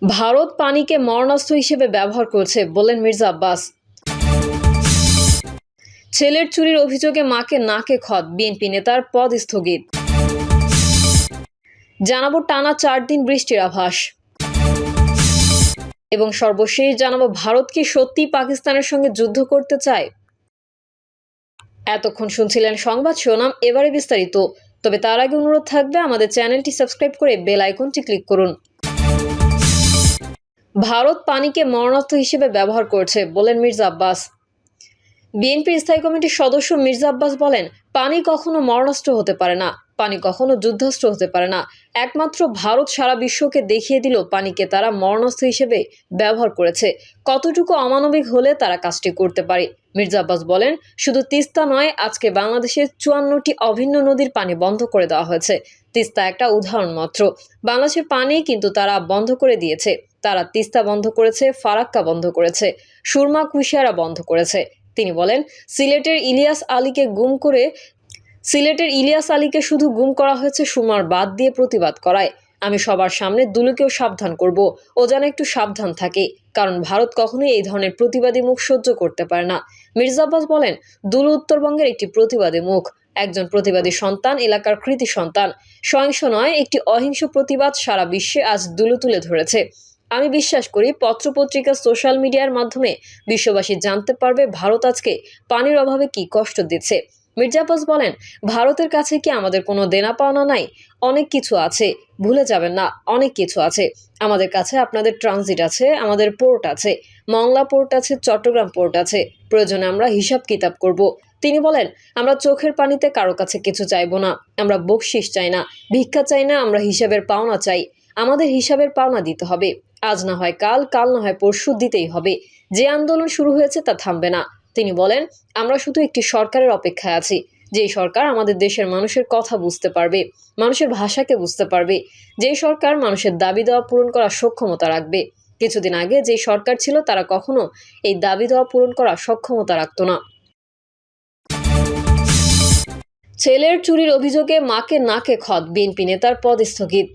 ভারত পানিকে মরণাস্ত্র হিসেবে ব্যবহার করছে বললেন মির্জা আব্বাস। ছেলের চুরির অভিযোগে মাকে নাকে খত, বিএনপি নেতার পদ স্থগিত। জানাবো টানা 4 দিন বৃষ্টির আভাস এবং সর্বশেষ জানাবো ভারত কি সত্যি পাকিস্তানের সঙ্গে যুদ্ধ করতে চায়। এতক্ষণ শুনছিলেন সংবাদ শিরোনাম, এবারে বিস্তারিত। তবে তার আগে অনুরোধ থাকবে আমাদের চ্যানেলটি সাবস্ক্রাইব করে বেল আইকনটি ক্লিক করুন। ভারত পানিকে মরণাস্ত্র হিসেবে ব্যবহার করছে বলেন মির্জা আব্বাস। বিএনপির স্থায়ী কমিটির সদস্য মির্জা আব্বাস বলেন, পানি কখনো মরণাস্ত্র হতে পারে না, পানি কখনো যুদ্ধাস্ত্র হতে পারে না। একমাত্র ভারত সারা বিশ্বকে দেখিয়ে দিল পানিকে তারা মরণাস্ত্র হিসেবে ব্যবহার করেছে, কতটুকু অমানবিক হলে তারা কাজটি করতে পারে। মির্জা আব্বাস বলেন, শুধু তিস্তা নয়, আজকে বাংলাদেশের 54টি অভিন্ন নদীর পানি বন্ধ করে দেওয়া হয়েছে। তিস্তা একটা উদাহরণ মাত্র। বাংলাদেশের পানি কিন্তু তারা বন্ধ করে দিয়েছে। তারা তিস্তা বন্ধ করেছে, ফারাক্কা বন্ধ করেছে, সুরমা কুশিয়ারা বন্ধ করেছে। তিনি বলেন, সিলেটের ইলিয়াস আলীকে শুধু গুম করা হয়েছে সুরমার বাদ দিয়ে প্রতিবাদ করায়। আমি সবার সামনে দুলুকেও সাবধান করব, ও যেন একটু সাবধান থাকে, কারণ ভারত কখনোই এই ধরনের প্রতিবাদী মুখ সহ্য করতে পারে না। মির্জা আব্বাস বলেন, দুলু উত্তরবঙ্গের একটি প্রতিবাদী মুখ, একজন প্রতিবাদী সন্তান, এলাকার কৃতি সন্তান। সহিংস নয়, একটি অহিংস প্রতিবাদ সারা বিশ্বে আজ দুলু তুলে ধরেছে। আমি বিশ্বাস করি পত্রপত্রিকা, সোশ্যাল মিডিয়ার মাধ্যমে বিশ্ববাসী জানতে পারবে ভারত আজকে পানির অভাবে কি কষ্ট দিচ্ছে। মির্জা আব্বাস বলেন, ভারতের কাছে কি আমাদের কোনো দেনা পাওনা নাই? অনেক কিছু আছে, ভুলে যাবেন না, অনেক কিছু আছে আমাদের কাছে। আপনাদের ট্রানজিট আছে, আমাদের পোর্ট আছে, মংলা পোর্ট আছে, চট্টগ্রাম পোর্ট আছে। প্রয়োজনে আমরা হিসাব কিতাব করব। তিনি বলেন, আমরা চোখের পানিতে কারো কাছে কিছু চাইবো না, আমরা বকশিস চাই না, ভিক্ষা চাই না, আমরা হিসাবের পাওনা চাই। আমাদের হিসাবের পাওনা দিতে হবে। আজ না হয় কাল, কাল না হয় পরশু, দিতেই হবে। যে আন্দোলন শুরু হয়েছে তা থামবে না। তিনি বলেন, আমরা শুধু একটি সরকারের অপেক্ষায় আছি, যেই সরকার আমাদের দেশের মানুষের কথা বুঝতে পারবে, মানুষের ভাষাকে বুঝতে পারবে, যেই সরকার মানুষের দাবি দেওয়া পূরণ করার সক্ষমতা রাখবে। কিছুদিন আগে যে সরকার ছিল তারা কখনো এই দাবি দেওয়া পূরণ করার সক্ষমতা রাখত না। ছেলের চুরির অভিযোগে মাকে নাকে খত, বিএনপি নেতার পদ স্থগিত।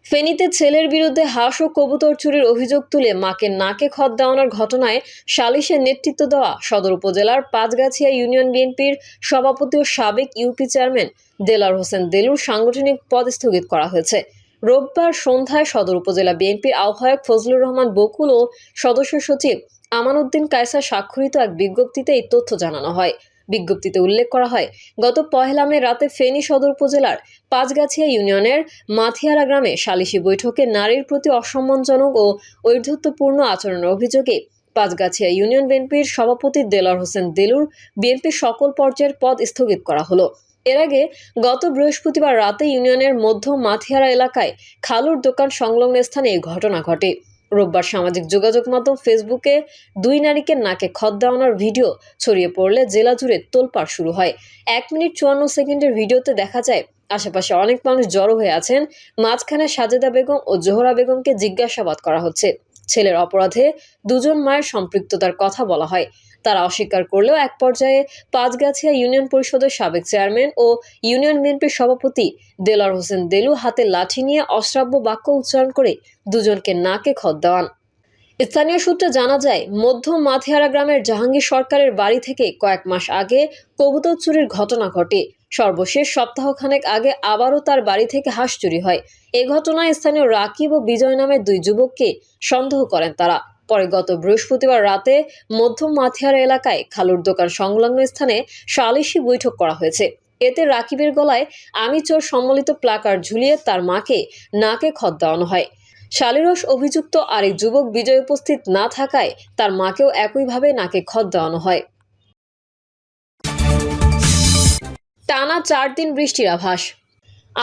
ফেনীতে ছেলের বিরুদ্ধে হাঁস ও কবুতর চুরির অভিযোগ তুলে মাকে নাকে খত দেওয়ানোর ঘটনায় সালিশের নেতৃত্ব দেওয়া সদর উপজেলার পাঁচগাছিয়া ইউনিয়ন বিএনপির সভাপতি ও সাবেক ইউপি চেয়ারম্যান দেলার হোসেন দেলুর সাংগঠনিক পদ স্থগিত করা হয়েছে। রোববার সন্ধ্যায় সদর উপজেলা বিএনপির আহ্বায়ক ফজলুর রহমান বকুল ও সদস্য সচিব আমানউদ্দিন কায়সার স্বাক্ষরিত এক বিজ্ঞপ্তিতে এই তথ্য জানানো হয়। বিজ্ঞপ্তিতে উল্লেখ করা হয়, গত 1 মে রাতে ফেনী সদর উপজেলার পাঁচগাছিয়া ইউনিয়নের মাথিয়ারা গ্রামে সালিশি বৈঠকে নারীর প্রতি অসম্মানজনক ও ঔদ্ধত্যপূর্ণ আচরণের অভিযোগে পাঁচগাছিয়া ইউনিয়ন বিএনপির সভাপতি দেলার হোসেন দেলুর বিএনপির সকল পর্যায়ের পদ স্থগিত করা হলো। এর আগে গত বৃহস্পতিবার রাতে ইউনিয়নের মধ্য মাথিয়ারা এলাকায় খালুর দোকান সংলগ্ন স্থানে এই ঘটনা ঘটে। রোববার সামাজিক যোগাযোগ মাধ্যম ফেসবুকে 2 নারীকে নাকে খত দেওয়ানোর ভিডিও ছড়িয়ে পড়লে জেলা জুড়ে তোলপাড় শুরু হয়। 1 মিনিট 54 সেকেন্ডের ভিডিওতে দেখা যায় আশেপাশে অনেক মানুষ জড়ো হয়ে আছেন। মাঝখানে সাজেদা বেগম ও জোহরা বেগমকে জিজ্ঞাসাবাদ করা হচ্ছে। ছেলের অপরাধে 2 জন মায়ের সম্পৃক্ততার কথা বলা হয়। তারা অস্বীকার করলেও এক পর্যায়ে পাঁচগাছিয়া ইউনিয়ন পরিষদের সাবেক চেয়ারম্যান ও ইউনিয়ন বিএনপির সভাপতি দেলার হোসেন দেলু হাতে লাঠি নিয়ে অশ্রাব্য বাক্য উচ্চারণ করে 2 জনকে নাকে খত দেওয়ান। স্থানীয় সূত্রে জানা যায়, মধ্য মাথিয়ারা গ্রামের জাহাঙ্গীর সরকারের বাড়ি থেকে কয়েক মাস আগে কবুতর চুরির ঘটনা ঘটে। সর্বশেষ সপ্তাহখানেক আগে আবারও তার বাড়ি থেকে হাঁস চুরি হয়। এ ঘটনায় স্থানীয় রাকিব ও বিজয় নামের 2 যুবককে সন্দেহ করেন তারা। পরে গত বৃহস্পতিবার রাতে মধ্য মাথিয়ারা এলাকায় খালুর দোকান সংলগ্ন স্থানে সালিশি বৈঠক করা হয়েছে। এতে রাকিবের গলায় আমি চোর সম্বলিত প্লাকার্ড ঝুলিয়ে তার মাকে নাকে খত দেওয়ানো হয়। শালীরস অভিযুক্ত আরেক যুবক বিজয় উপস্থিত না থাকায় তার মাকেও একইভাবে নাকে খত দেওয়ানো হয়। টানা 4 দিন বৃষ্টির আভাস।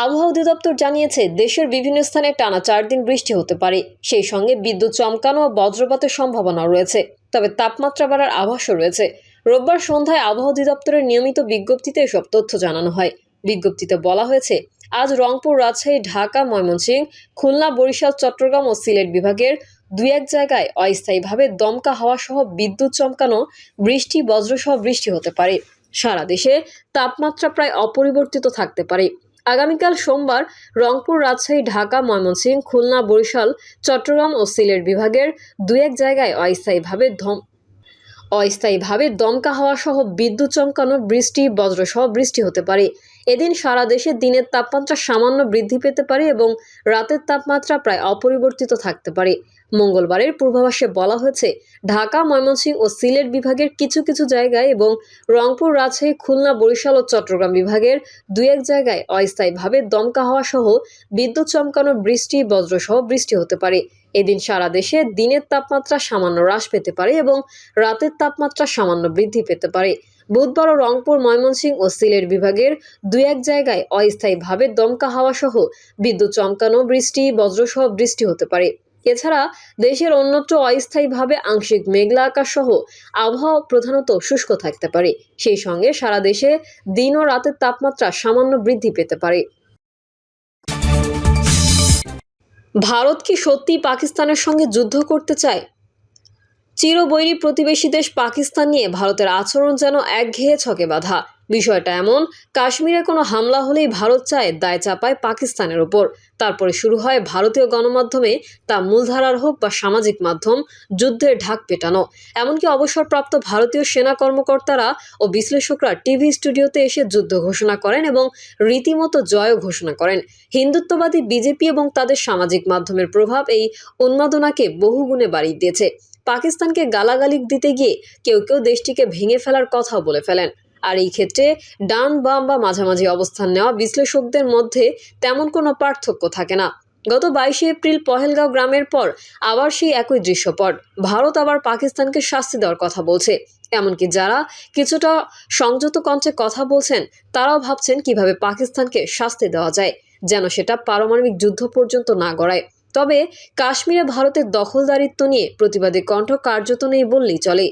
আবহাওয়া অধিদপ্তর জানিয়েছে, দেশের বিভিন্ন স্থানে টানা 4 দিন বৃষ্টি হতে পারে। সেই সঙ্গে বিদ্যুৎ চমকানো ও বজ্রপাতের সম্ভাবনা রয়েছে। তবে তাপমাত্রা বাড়ার আভাসও রয়েছে। রোববার সন্ধ্যায় আবহাওয়া অধিদপ্তরের নিয়মিত বিজ্ঞপ্তিতে এসব তথ্য জানানো হয়। বিজ্ঞপ্তিতে বলা হয়েছে, আজ রংপুর, রাজশাহী, ঢাকা, ময়মনসিংহ, খুলনা, বরিশাল, চট্টগ্রাম ও সিলেট বিভাগের 2-1 জায়গায় অস্থায়ীভাবে দমকা হাওয়া সহ বিদ্যুৎ চমকানো, বৃষ্টি, বজ্রসহ বৃষ্টি হতে পারে। সারা দেশে তাপমাত্রা প্রায় অপরিবর্তিত থাকতে পারে। আগামীকাল সোমবার রংপুর, রাজশাহী, ঢাকা, ময়মনসিংহ, খুলনা, বরিশাল, চট্টগ্রাম ও সিলেট বিভাগের দুই এক জায়গায় অস্থায়ীভাবে দমকা হাওয়া সহ বিদ্যুৎ চমকানো বৃষ্টি, বজ্রসহ বৃষ্টি হতে পারে। এদিন সারা দেশে দিনের তাপমাত্রা সামান্য বৃদ্ধি পেতে পারে এবং রাতের তাপমাত্রা প্রায় অপরিবর্তিত থাকতে পারে। মঙ্গলবারের পূর্বাভাসে বলা হয়েছে, ঢাকা, ময়মনসিংহ ও সিলেট বিভাগের কিছু কিছু জায়গায় এবং রংপুর, রাজশাহী, খুলনা, বরিশাল ও চট্টগ্রাম বিভাগের দুই এক জায়গায় অস্থায়ীভাবে দমকা হাওয়া সহ বিদ্যুৎ চমকানো বৃষ্টি, বজ্রসহ বৃষ্টি হতে পারে। এদিন সারা দেশে দিনের তাপমাত্রা সামান্য হ্রাস পেতে পারে এবং রাতের তাপমাত্রা সামান্য বৃদ্ধি পেতে পারে। বুধবারও রংপুর, ময়মনসিংহ ও সিলেট বিভাগের দুই এক জায়গায় অস্থায়ীভাবে দমকা হাওয়া সহ বিদ্যুৎ চমকানো বৃষ্টি, বজ্রসহ বৃষ্টি হতে পারে। এছাড়া দেশের অন্যত্র অস্থায়ীভাবে আংশিক মেঘলা আকাশ সহ আবহাওয়া প্রধানত শুষ্ক থাকতে পারে। সেই সঙ্গে সারা দেশে দিন ও রাতের তাপমাত্রা সামান্য বৃদ্ধি পেতে পারে। ভারত কি সত্যিই পাকিস্তানের সঙ্গে যুদ্ধ করতে চায়? চিরবৈরী প্রতিবেশী দেশ পাকিস্তান নিয়ে ভারতের আচরণ যেন একঘেয়ে ছকে বাঁধা। বিষয়টা এমন, কাশ্মীরে কোনো হামলা হলেই ভারত চায় দায় চাপায় পাকিস্তানের ওপর। তারপরে শুরু হয় ভারতীয় গণমাধ্যমে, তা মূলধারার হোক বা সামাজিক মাধ্যম, যুদ্ধের ঢাক পেটানো। এমনকি অবসরপ্রাপ্ত ভারতীয় সেনা কর্মকর্তারা ও বিশ্লেষকরা টিভি স্টুডিওতে এসে যুদ্ধ ঘোষণা করেন এবং রীতিমতো জয় ঘোষণা করেন। হিন্দুত্ববাদী বিজেপি এবং তাদের সামাজিক মাধ্যমের প্রভাব এই উন্মাদনাকে বহুগুণে বাড়িয়ে দিয়েছে। পাকিস্তানকে গালাগালি দিতে গিয়ে কেউ কেউ দেশটিকে ভেঙে ফেলার কথাও বলে ফেলেন। আর এই ক্ষেত্রে ডান বাম বা মাঝামাঝি অবস্থান নেওয়া বিশ্লেষকদের মধ্যে তেমন কোনো পার্থক্য থাকে না। গত 22 এপ্রিল পহেলগাঁও গ্রামের পর আবার সেই একই দৃশ্যপট। ভারত আবার পাকিস্তানকে শাস্তি দেওয়ার কথা বলছে। এমনকি যারা কিছুটা সংযত কণ্ঠে কথা বলছেন, তারাও ভাবছেন কিভাবে পাকিস্তানকে শাস্তি দেওয়া যায়, যেন সেটা পারমাণবিক যুদ্ধ পর্যন্ত না গড়ায়। তবে কাশ্মীরে ভারতের দখলদারিত্ব নিয়ে প্রতিবাদী কণ্ঠ কার্যত নেই বললেই চলে।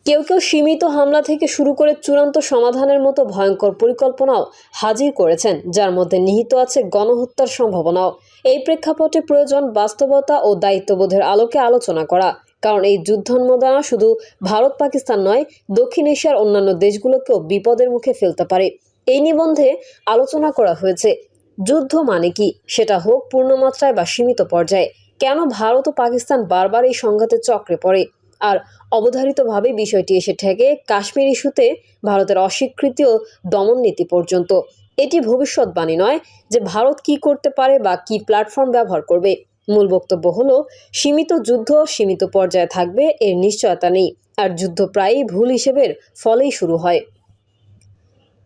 কেউ কেউ সীমিত হামলা থেকে শুরু করে চূড়ান্ত সমাধানের মতো ভয়ঙ্কর পরিকল্পনাও হাজির করেছেন, যার মধ্যে নিহিত আছে গণহত্যার সম্ভাবনাও। এই প্রেক্ষাপটে প্রয়োজন বাস্তবতা ও দায়িত্ববোধের আলোকে আলোচনা করা। কারণ এই যুদ্ধোন্মাদনা শুধু ভারত পাকিস্তান নয়, দক্ষিণ এশিয়ার অন্যান্য দেশগুলোকেও বিপদের মুখে ফেলতে পারে। এই নিবন্ধে আলোচনা করা হয়েছে যুদ্ধ মানে কি, সেটা হোক পূর্ণমাত্রায় বা সীমিত পর্যায়ে, কেন ভারত ও পাকিস্তান বারবার এই সংঘাতের চক্রে পড়ে, আর অবধারিতভাবে বিষয়টি এসে ঠেকে কাশ্মীর ইস্যুতে ভারতের অস্বীকৃতি ও দমন নীতি পর্যন্ত। এটি ভবিষ্যৎবাণী নয় যে ভারত কি করতে পারে বা কি প্ল্যাটফর্ম ব্যবহার করবে। মূল বক্তব্য হলো, সীমিত যুদ্ধ সীমিত পর্যায়ে থাকবে এর নিশ্চয়তা নেই, আর যুদ্ধ প্রায়ই ভুল হিসেবের ফলেই শুরু হয়।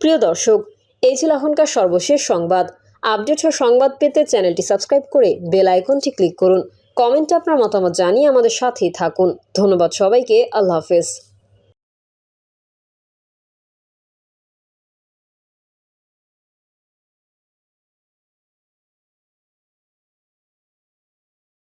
প্রিয় দর্শক, এই ছিল এখনকার সর্বশেষ সংবাদ। আপডেট ও সংবাদ পেতে চ্যানেলটি সাবস্ক্রাইব করে বেল আইকনটি ক্লিক করুন। কমেন্টে আপনার মতামত জানিয়ে আমাদের সাথেই থাকুন। ধন্যবাদ সবাইকে। আল্লাহ হাফেজ।